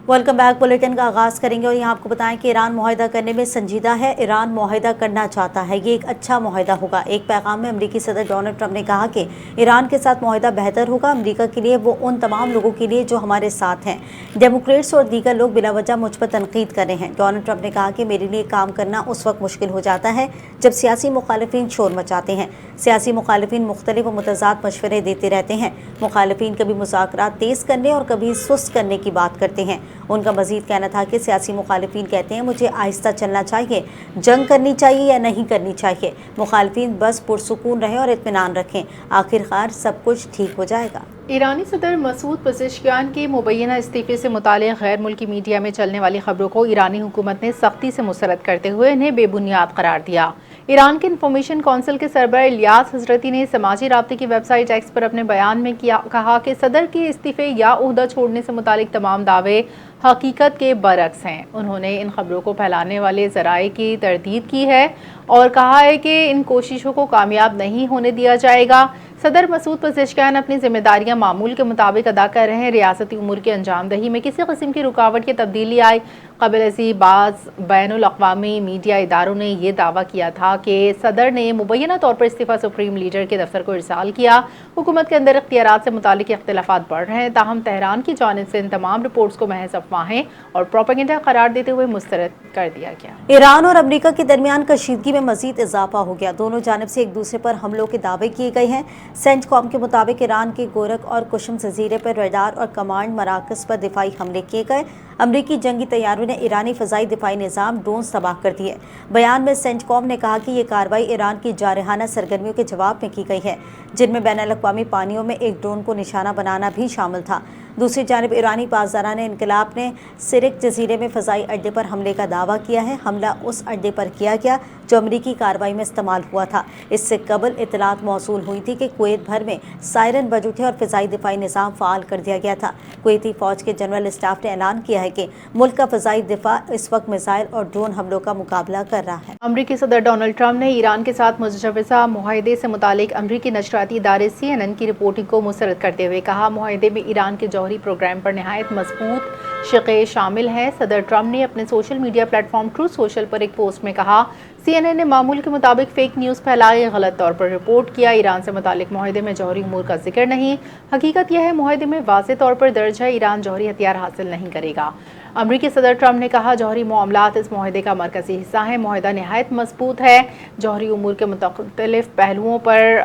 Welcome back. Bulletin का आगाज़ करेंगे और यहाँ आपको बताएं कि ईरान मुआहदा करने में संजीदा है। ईरान मुआहदा करना चाहता है, ये एक अच्छा मुआहदा होगा। एक पैगाम में अमेरिकी सदर डोनाल्ड ट्रंप ने कहा कि ईरान के साथ मुआहदा बेहतर होगा अमेरिका के लिए, वो उन तमाम लोगों के लिए जो हमारे साथ हैं। डेमोक्रेट्स और दीगर लोग बिलावजह मुझ पर तनकीद कर रहे हैं। डोनाल्ड ट्रंप ने कहा कि मेरे लिए काम करना उस वक्त मुश्किल हो जाता है जब सियासी मुखालिफिन शोर मचाते हैं। सियासी मुखालिफिन मुख्तलिफ व मुतज़ाद मशवरे देते रहते हैं। मुखालिफिन कभी मुज़ाकरात तेज़ करने और कभी सुस्त करने की बात करते हैं। उनका मजीद कहना था कि सियासी मुखालिफिन कहते हैं मुझे आहिस्ता चलना चाहिए, जंग करनी चाहिए या नहीं करनी चाहिए। मुखालिफिन बस पुरसुकून रहें और इत्मीनान रखें, आखिरकार सब कुछ ठीक हो जाएगा। ईरानी सदर मसूद पज़ेश्कियान के मुबैना इस्तीफ़े से मुताल्लिक़ गैर मुल्की मीडिया में चलने वाली खबरों को ईरानी हुकूमत ने सख्ती से मुस्तरद करते हुए इन्हें बेबुनियाद करार दिया। ईरान के इंफॉर्मेशन कौंसिल के सरबराह इलियास हजरती ने समाजी राब्ते की वेबसाइट एक्स पर अपने बयान में कहा कि सदर के इस्तीफ़े या ओहदा छोड़ने से मुतालिक तमाम दावे हकीकत के बरक्स हैं। उन्होंने इन खबरों को फैलाने वाले ज़राए की तरदीद की है और कहा है कि इन कोशिशों को कामयाब नहीं होने दिया जाएगा। सदर मसूद पज़ेश्कियान अपनी जिम्मेदारियां मामूल के मुताबिक अदा कर रहे हैं। रियासती उमूर की अंजाम दही में किसी किस्म की रुकावट या तब्दीली आई कबल ऐसी बाज़ बैनुल अक़वामी मीडिया इदारों ने यह दावा किया था कि सदर ने मुबैना तौर पर इस्तीफ़ा सुप्रीम लीडर के दफ्तर को इरसाल किया। हुकूमत के अंदर इख्तियारात से मुतालिक इख्तिलाफ़ात बढ़ रहे हैं, ताहम तेहरान की जानिब से इन तमाम रिपोर्ट्स को महज अफवाहें और प्रोपेगेंडा करार देते हुए मुस्तरद कर दिया गया। ईरान और अमेरिका के दरमियान कशीदगी में मजीद इजाफा हो गया। दोनों जानिब से एक दूसरे पर हमलों के दावे किए गए हैं। सेंटकॉम के मुताबिक ईरान के गोरख और कुशम जजीरे पर रडार और कमांड मराकज पर दिफाई हमले किए गए। अमरीकी जंगी तैयारों ने ईरानी फ़ज़ाई दिफाई निज़ाम ड्रोन तबाह कर दिए। बयान में सेंटकॉम ने कहा कि ये कार्रवाई ईरान की जारहाना सरगर्मियों के जवाब में की गई है, जिनमें बैनुल-अक़वामी पानियों में एक ड्रोन को निशाना बनाना भी शामिल था। दूसरी जानिब ईरानी पासदारान इनकलाब ने सिरिक जजीरे में फ़ज़ाई अड्डे पर हमले का दावा किया है। हमला उस अड्डे पर किया गया जो अमरीकी कार्रवाई में इस्तेमाल हुआ था। इससे कबल इतलात मौसूल हुई थी कि कुवैत भर में सायरन बज उठे और फ़ज़ाई दिफाई निज़ाम फ़ाल कर दिया गया था। कुवैती फ़ौज के जनरल स्टाफ ने ऐलान किया है कि मुल्क का फ़ज़ाई दिफा इस वक्त मिसाइल और ड्रोन हमलों का मुकाबला कर रहा है। अमरीकी सदर डोनाल्ड ट्रंप ने ईरान के साथ मुजव्वज़ा मुआहदे से मुतालिक अमरीकी नशराती इदारे CNN की रिपोर्टिंग को मुस्तरद करते हुए कहा, मुआहदे में ईरान के जौहरी प्रोग्राम पर नहायत मजबूत शिक़े शामिल हैं। सदर ट्रंप ने अपने social media platform truth social पर एक पोस्ट में कहा, CNN ने मामूल के मुताबिक फेक न्यूज़ फैलाए, गलत तौर पर रिपोर्ट किया। ईरान से मुतालिक मुआहदे में जौहरी उमूर का जिक्र नहीं। हकीकत यह है मुआहदे में वाज़ेह तौर पर दर्ज है ईरान जौहरी हथियार हासिल नहीं करेगा। अमरीकी सदर ट्रंप ने कहा, जौहरी मामलात इस मुआहदे का मरकज़ी हिस्सा है। मुआहदा नहायत मजबूत है, जौहरी उमूर के मुख्तलिफ पहलुओं पर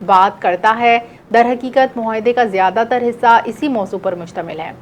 बात करता है। दर हकीकत मुआहदे का ज़्यादातर हिस्सा इसी मौजू पर मुश्तमिल है।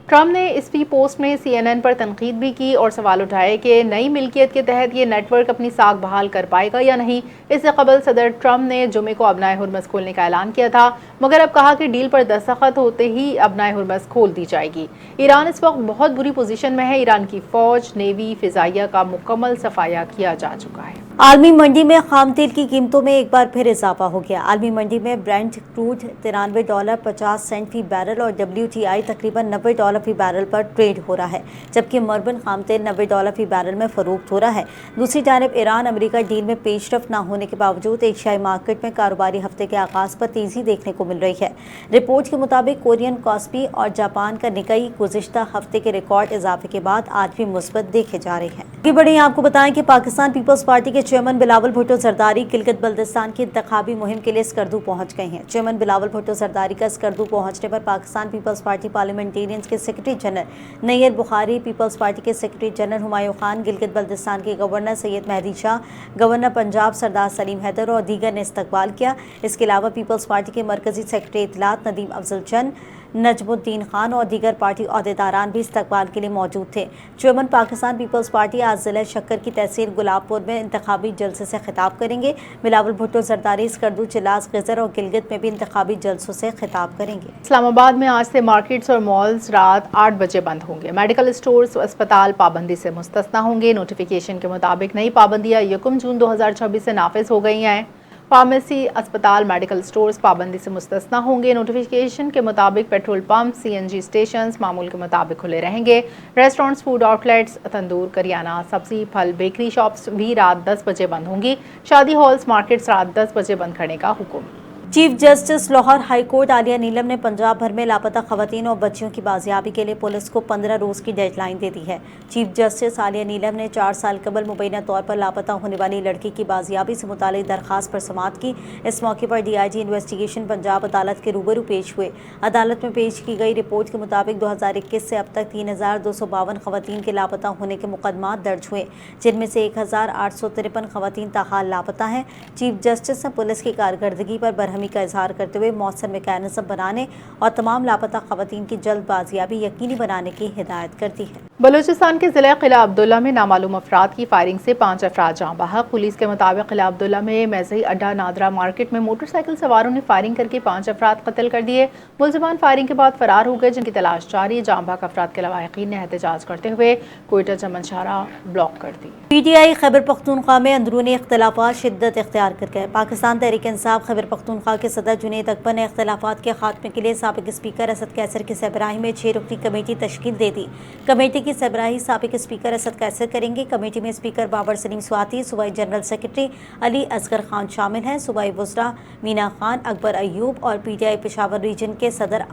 ट्रंप ने इसी पोस्ट में CNN पर तनकीद भी की और सवाल उठाए कि नई मिल्कियत के तहत ये नेटवर्क अपनी साख बहाल कर पाएगा या नहीं। इससे कबल सदर ट्रंप ने जुमे को अबनाए हुर्मज़ खोलने का ऐलान किया था, मगर अब कहा कि डील पर दस्तखत होते ही अबनाए हुर्मज़ खोल दी जाएगी। ईरान इस वक्त बहुत बुरी पोजीशन में है। ईरान की फ़ौज, नेवी, फ़िज़ाइया का मुकम्मल सफाया किया जा चुका है। आलमी मंडी में खाम तेल की कीमतों में एक बार फिर इजाफा हो गया। आलमी मंडी में ब्रेंट क्रूड $93.50 फी बैरल और WTI तकरीबन $90 फी बैरल पर ट्रेड हो रहा है, जबकि मर्बन खाम तेल $90 फी बैरल में फरोख्त हो रहा है। दूसरी जानब ईरान अमेरिका डील में पेशरफ न होने के बावजूद एशियाई मार्केट में कारोबारी हफ्ते के आगाज पर तेजी देखने को मिल रही है। रिपोर्ट के मुताबिक कोरियन कॉस्पी और जापान का निकाई गुज़िश्ता हफ्ते के रिकॉर्ड इजाफे के बाद आज भी मुस्बत देखे जा रहे हैं। आगे बढ़े आपको बताएं कि पाकिस्तान पीपल्स पार्टी के चेयरमैन बिलावल भुट्टो जरदारी गिलगित बल्तिस्तान की इंतखाबी मुहिम के लिए स्कर्दू पहुंच गए हैं। चेयरमैन बिलावल भुट्टो जरदारी का स्कर्दू पहुंचने पर पाकिस्तान पीपल्स पार्टी पार्लियामेंटेरियंस के secretary general Nayyar Bukhari, peoples party के सेक्रेटरी जनरल हुमायूं खान, गिलगित बल्तिस्तान के गवर्नर सैयद मेहदी शाह, गवर्नर पंजाब सरदार सलीम हैदर और दीगर ने इस्तकबाल किया। इसके अलावा पीपल्स पार्टी के मरकजी सेक्रेटरी इत्तलात नदीम अफजल चंद, नजमुद्दीन खान और दीगर पार्टी अहदेदारान भी इस्तकबाल के लिए मौजूद थे। चेयरमैन पाकिस्तान पीपल्स पार्टी आज जिला शक्कर की तहसील गुलाबपुर में इंतखाबी जलसे से खिताब करेंगे। बिलावल भुट्टो जरदारी स्कर्दू, चिलास, गजर और गिलगित में भी इंतखाबी जलसों से खिताब करेंगे। इस्लामाबाद में आज से मार्केट्स और मॉल्स रात 8 बजे बंद होंगे। मेडिकल स्टोर्स व अस्पताल पाबंदी से मुस्तस्ना होंगे। नोटिफिकेशन के मुताबिक नई पाबंदियां 1 जून 2026 से नाफिज हो गई हैं। फार्मेसी, अस्पताल, मेडिकल स्टोर्स पाबंदी से मुस्तस्ना होंगे। नोटिफिकेशन के मुताबिक पेट्रोल पंप, CNG स्टेशंस मामूल के मुताबिक खुले रहेंगे। रेस्टोरेंट्स, फूड आउटलेट्स, तंदूर, करियाना, सब्जी, फल, बेकरी शॉप्स भी रात 10 बजे बंद होंगी। शादी हॉल्स, मार्केट्स रात 10 बजे बंद करने का हुक्म। Chief justice Lahore high court आलिया नीलम ने पंजाब भर में लापता खवातीन और बच्चियों की बाजियाबी के लिए पुलिस को 15 रोज़ की डेडलाइन दे दी है। चीफ जस्टिस आलिया नीलम ने 4 साल कबल मुबैना तौर पर लापता होने वाली लड़की की बाजियाबी से मुतालिक दरख्वास्त पर समाअत की। इस मौके पर DIG इन्वेस्टिगेशन पंजाब अदालत के रूबरू पेश हुए। अदालत में पेश की गई रिपोर्ट के मुताबिक 2021 से अब तक 3252 खवातीन के लापता होने के मुकदमा दर्ज हुए, जिनमें से 1853 खवातीन ताहाल लापता हैं। चीफ जस्टिस ने पुलिस की कारकर्दगी पर बरहमी का इजहार करते हुए मौसर मैकेनिज्म बनाने और तमाम लापता खवातीन की जल्द बाजियाबी यकीनी बनाने की हिदायत कर दी है। बलूचिस्तान के ज़िला किला अब्दुल्ला में नामालूम अफराद की फायरिंग से 5 अफराद जाँ बहक। पुलिस के मुताबिक किला अब्दुल्ला में मैज़ही अड्डा नादरा मार्केट में मोटरसाइकिल सवारों ने फायरिंग करके 5 अफराद कत्ल कर दिए। मुलजिमान फायरिंग के बाद फरार हो गए, जिनकी तलाश जारी। जाँ बहक अफराद के लवाहिकीन ने एहतजाज करते हुए कोयटा चमन शाहरा ब्लॉक कर दी। PTI खैबर पख्तूनख्वा में अंदरूनी इख्तलाफात शिद्दत इख्तियार कर गए। पाकिस्तान तहरीक इंसाफ खैबर पख्तूनख्वा के सदर जुनैद अकबर ने इख्तलाफात के खात्मे के लिए साबिक स्पीकर असद कैसर की सरबराही में 6 रुकनी कमेटी तश्कील दे दी। कमेटी की सरबराही साबिक स्पीकर असद कैसर करेंगे। कमेटी में स्पीकर बाबर सलीम स्वाति, सूबाई general secretary Ali Asghar Khan शामिल हैं। सूबाई वज़रा मीना खान, अकबर अयूब और PTI पेशावर रीजन के सदर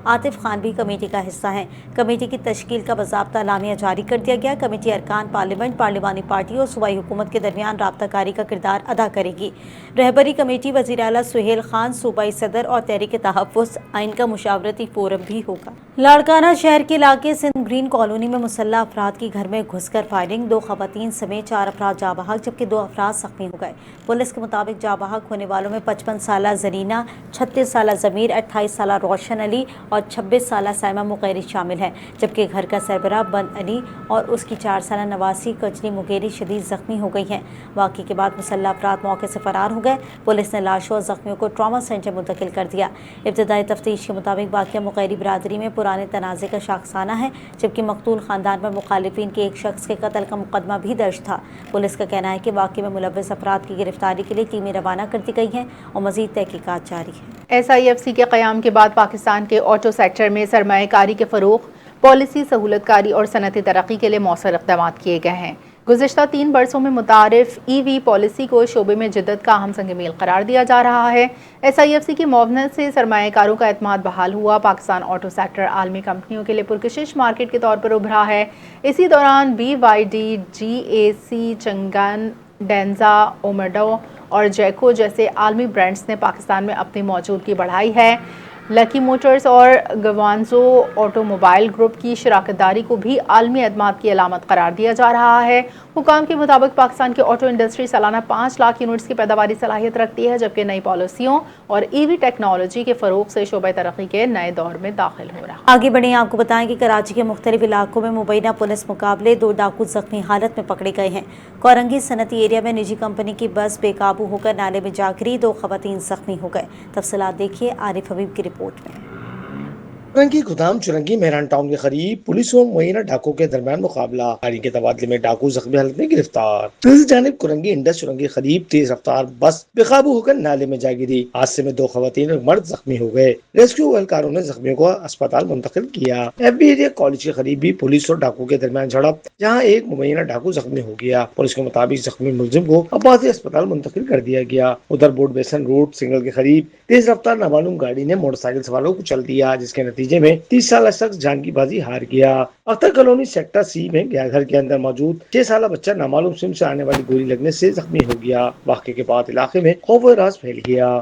आतिफ खान भी कमेटी का हिस्सा हैं। कमेटी की तश्कील का बाज़ाब्ता लामिया जारी कर दिया गया। कमेटी अरकान पार्लियामेंट, पार्लिमानी पार्टी और सूबाई हुकूमत के दरमियान राब्ताकारी का किरदार अदा करेगी। रहबरी कमेटी वज़ीर आला सुहेल खान, सूबाई सदर और तहरीक तहफ़्फ़ुज़ आइन का मुशावरती फोरम भी होगा। लाड़काना शहर के इलाके सिंध ग्रीन कॉलोनी में मुसल्लह अफराद की घर में घुसकर फायरिंग, 2 खवातीन समेत 4 अफराद जाँ बहक, जबकि 2 अफराद जख्मी हो गए। पुलिस के मुताबिक जाँ बहक होने वालों में 55 साला जरीना, 36 साला ज़मीर, 28 साला रोशन अली और 26 साला साइमा मुगेरी शामिल हैं, जबकि घर का सरबराह बंद अली और उसकी 4 साला नवासी कजली मुगेरी शदीद जख्मी हो गई हैं। वाक़े के बाद मुसल्लह अफराद मौके से फरार हो गए। पुलिस ने लाशों और जख्मियों को ट्रॉमा सेंटर मुंतकिल कर दिया। इब्तदाई तफ्तीश के मुताबिक वाक़या मुगेरी बरादरी में पुराने तनाज़े का शाखसाना है, जबकि मकतूल खानदान पर मुखालिफिन के एक शख्स के कत्ल का मुकदमा भी दर्ज था। पुलिस का कहना है कि वाक़े में मुलव्वस अफराद की गिरफ्तारी के लिए टीमें रवाना कर दी गई हैं और मज़ीद तहकीकात जारी है। SIFC के क़याम के बाद पाकिस्तान के ऑटो सेक्टर में सरमायाकारी के फ़रोग़, पॉलिसी सहूलतकारी और सनती तरक्की के लिए मौसर इक़दामात किए गए हैं। गुज़िश्ता 3 बरसों में मुतारिफ EV पॉलिसी को शोबे में जिद्दत का अहम संग मील करार दिया जा रहा है। SIFC की मुआवनत से सरमायाकारों का एतमाद बहाल हुआ। पाकिस्तान ऑटो सेक्टर आलमी कंपनियों के लिए पुरकशिश मार्केट के तौर पर उभरा है। इसी दौरान BYD, GAC, चंगन, डेंजा, ओमेडो और जैको जैसे आलमी ब्रांड्स ने पाकिस्तान में अपनी मौजूदगी बढ़ाई है। लकी मोटर्स और गवांजो ऑटोमोबाइल ग्रुप की शराकतदारी को भी आलमी एतमाद की अलामत करार दिया जा रहा है। हुकाम के मुताबिक पाकिस्तान की ऑटो इंडस्ट्री सालाना 5 लाख यूनिट्स की पैदावारी सलाहियत रखती है, जबकि नई पॉलिसियों और EV टेक्नोलॉजी के फ़रोग़ से शोबे तरक्की के नए दौर में दाखिल हो रहा है। आगे बढ़े, आपको बताएं कि कराची के मुख्तलिफ इलाकों में मुबैना पुलिस मुकाबले 2 डाकू जख्मी हालत में पकड़े गए हैं। कोरंगी सनती एरिया में निजी कंपनी की बस बेकाबू होकर नाले में जा गिरी, 2 खवातीन जख्मी हो गए। तफसीलात देखिए आरिफ हबीब की रिपोर्ट में। कोरंगी गोदाम चुरंगी मेहरान टाउन के करीब पुलिस और मुइना डाकों के दरमियान मुकाबला, फायरिंग के तबादले में डाकू जख्मी हालत में गिरफ्तार। दूसरी जानिब कोरंगी इंडस चुरंगी करीब तेज रफ्तार बस बेकाबू होकर नाले में जा गिरी। हादसे में 2 खवातीन और मर्द जख्मी हो गए। रेस्क्यू एहलकारों ने जख्मियों को अस्पताल मुंतकिल किया। FB एरिया कॉलेज के करीब भी पुलिस और डाकू के दरमियान झड़प, जहाँ एक मुबैना डाकू जख्मी हो गया। पुलिस के मुताबिक जख्मी मुलजिम को अब्बासी अस्पताल मुंतकिल कर दिया गया। उधर बोर्ड बेसन रोड सिग्नल के करीब तेज रफ्तार नामालूम गाड़ी ने मोटरसाइकिल सवारों को कुचल दिया, जिसके नतीजे में 30 साला शख्स जान की बाजी हार गया। अख्तर कॉलोनी सेक्टर C में घर के अंदर मौजूद 6 साला बच्चा नामालूम सिम से आने वाली गोली लगने से जख्मी हो गया। वाक़े के बाद इलाके में खौफ और राज फैल गया।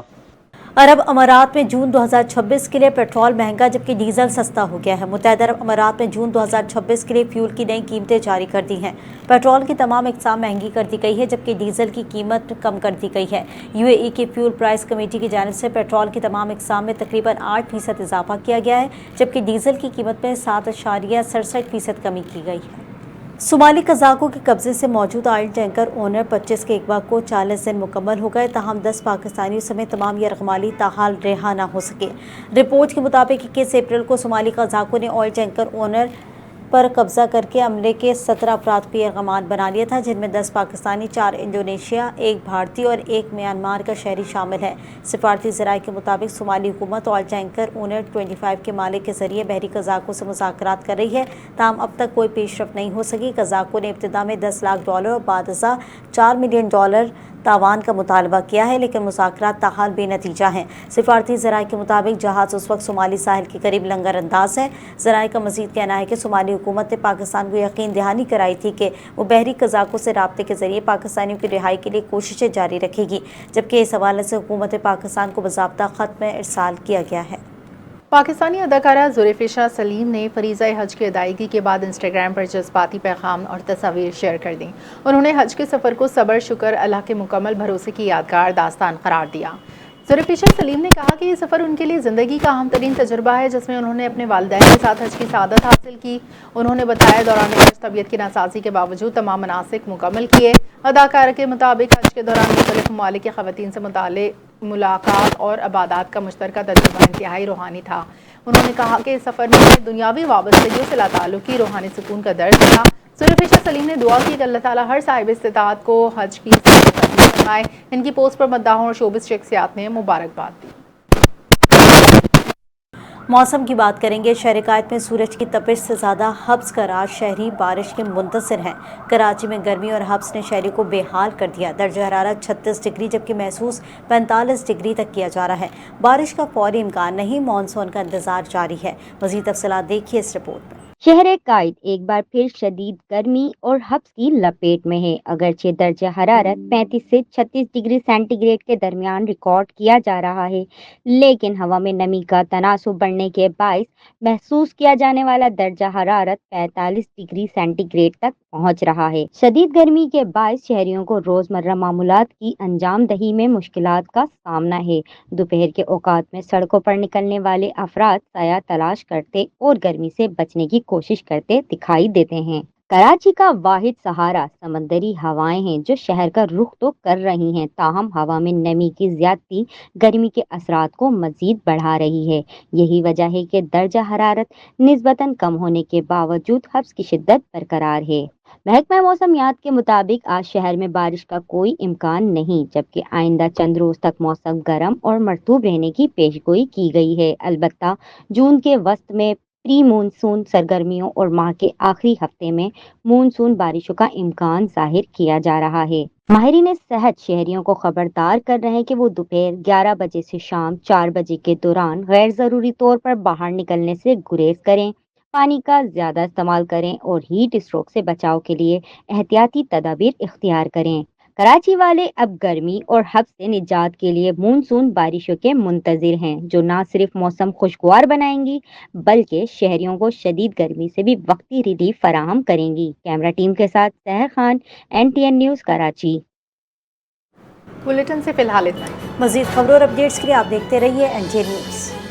अरब अमारात में जून 2026 के लिए पेट्रोल महंगा, जबकि डीजल सस्ता हो गया है। मुत्तहदा अरब अमारात में जून 2026 के लिए फ्यूल की नई कीमतें जारी कर दी हैं। पेट्रोल की तमाम इकसाम महंगी कर दी गई है, जबकि डीजल की कीमत कम कर दी गई है। UAE की फ्यूल प्राइस कमेटी की जानिब से पेट्रोल की तमाम इकसाम में तकरीबन 8% इजाफा किया गया है, जबकि डीजल की कीमत में 7.67% कमी की गई है। सोमाली कज़ाकों के कब्जे से मौजूद ऑयल टैंकर ओनर 25 के अगवा को 40 दिन मुकम्मल हो गए, ताहम 10 पाकिस्तानियों समेत तमाम यरगमाली ताहाल रिहा ना हो सके। रिपोर्ट के मुताबिक 21 अप्रैल को सोमाली कज़ाकों ने ऑयल टैंकर ओनर पर कब्जा करके अमले के 17 अपराध को यरगमान बना लिया था, जिनमें 10 पाकिस्तानी, 4 इंडोनेशिया, 1 भारतीय और 1 म्यांमार का शहरी शामिल है। सिफारती ज़राए के मुताबिक सोमाली हुकूमत ऑयल टैंकर ओनर 25 के मालिक के जरिए बहरी कज़ाकों से मुज़ाकरात कर रही है, ताहम अब तक कोई पेशरफ नहीं हो सकी। कज़ाकों ने इब्तिदा में $10 लाख और बाद $4 मिलियन तावान का मुतालबा किया है, लेकिन मुज़ाकरात ताहाल बेनतीजा हैं। सिफारती ज़राए के मुताबिक जहाज़ उस वक्त सोमाली साहिल के करीब लंगर अंदाज है। ज़राए का मज़ीद कहना है कि सोमाली हुकूमत ने पाकिस्तान को यकीन दहानी कराई थी कि वो बहरी कज़ाकों से राब्ते के ज़रिए पाकिस्तानियों की रिहाई के लिए कोशिशें जारी रखेगी, जबकि इस हवाले से हुकूमत पाकिस्तान को बाज़ाब्ता ख़त में इरसाल किया गया है। पाकिस्तानी अदाकारा ज़ुल्फ़िशा सलीम ने फ़रीज़ा हज की अदायगी के बाद इंस्टाग्राम पर जज्बाती पैगाम और तस्वीर शेयर कर दी। उन्होंने हज के सफ़र को सब्र, शुक्र, अल्लाह के मुकम्मल भरोसे की यादगार दास्तान करार दिया। ज़ुल्फ़िशा सलीम ने कहा कि ये सफ़र उनके लिए ज़िंदगी का अहम तरीन तजुर्बा है, जिसमें उन्होंने अपने वालिदैन के साथ हज की सआदत हासिल की। उन्होंने बताया, दौरान हज तबीयत की नासाज़ी के बावजूद तमाम मनासिक मुकम्मल किए। अदाकारा के मुताबिक हज के दौरान मुख्तलिफ ममालिक के ख़वातीन से मुलाकात और इबादत का मुश्तरका तजुर्बा इंतहाई रूहानी था। उन्होंने कहा कि इस सफ़र में दुनियावी वाबस्तगियों से लाताल्लुकी रूहानी सुकून का दर्ज था। ज़ुल्फ़िशा सलीम ने दुआ की कि अल्लाह ताला हर साहिब इस्तिताअत को हज की सआदत नसीब फरमाए। इनकी पोस्ट पर मद्दाहों और शोबिस शख्सियात ने मुबारकबाद दी। मौसम की बात करेंगे। शहर कायद में सूरज की तपिश से ज़्यादा हब्स का राज शहरी बारिश के मुंतज़िर हैं। कराची में गर्मी और हब्स ने शहरी को बेहाल कर दिया। दर्जा हरारत 36 डिग्री जबकि महसूस 45 डिग्री तक किया जा रहा है। बारिश का फौरी इम्कान नहीं, मानसून का इंतजार जारी है। मज़ीद तफसीलात देखिए इस रिपोर्ट में। शहर कायद एक बार फिर शदीद गर्मी और हब्स की लपेट में है। अगरचे दर्जा हरारत 35 से 36 डिग्री सेंटीग्रेड के दरमियान रिकॉर्ड किया जा रहा है, लेकिन हवा में नमी का तनासुब बढ़ने के बायस महसूस किया जाने वाला दर्जा हरारत 45 डिग्री सेंटीग्रेड तक पहुंच रहा है। शदीद गर्मी के बायस शहरियों को रोजमर्रा मामूलात की अंजाम दही में मुश्किलात का सामना है। दोपहर के औकात में सड़कों पर निकलने वाले अफराद साया तलाश करते और गर्मी से बचने की कोशिश करते दिखाई देते हैं। कराची का वाहिद सहारा समंदरी हवाएं हैं जो शहर का रुख तो कर रही हैं, ताहम हवा में नमी की ज्यादती गर्मी के असरात को मजीद बढ़ा रही है। यही वजह है कि दर्जा हरारत निस्बतन कम होने के बावजूद हब्स की शिद्दत बरकरार है। महकमा मौसमियात के मुताबिक आज शहर में बारिश का कोई इम्कान नहीं, जबकि आइंदा चंद रोज तक मौसम गर्म और मरतूब रहने की पेशगोई की गई है। अलबत्ता जून के वस्त में प्री मानसून सरगर्मियों और माह के आखिरी हफ्ते में मानसून बारिशों का इम्कान जाहिर किया जा रहा है। माहिरीन सेहत शहरियों को खबरदार कर रहे हैं कि वो दोपहर 11 बजे से शाम 4 बजे के दौरान गैर ज़रूरी तौर पर बाहर निकलने से गुरेज करें, पानी का ज़्यादा इस्तेमाल करें और हीट स्ट्रोक से बचाव के लिए एहतियाती तदाबीर इख्तियार करें। कराची वाले अब गर्मी और हब्स से निजात के लिए मानसून बारिशों के मुंतजिर हैं, जो न सिर्फ मौसम खुशगवार बनाएंगी बल्कि शहरियों को शदीद गर्मी से भी वक्ती रिलीफ फराहम करेंगी। कैमरा टीम के साथ सहर Khan, NTN news Karachi. Bulletin से फिलहाल इतना ही। मज़ीद खबरों और अपडेट्स के लिए आप देखते रहिए NTN न्यूज़।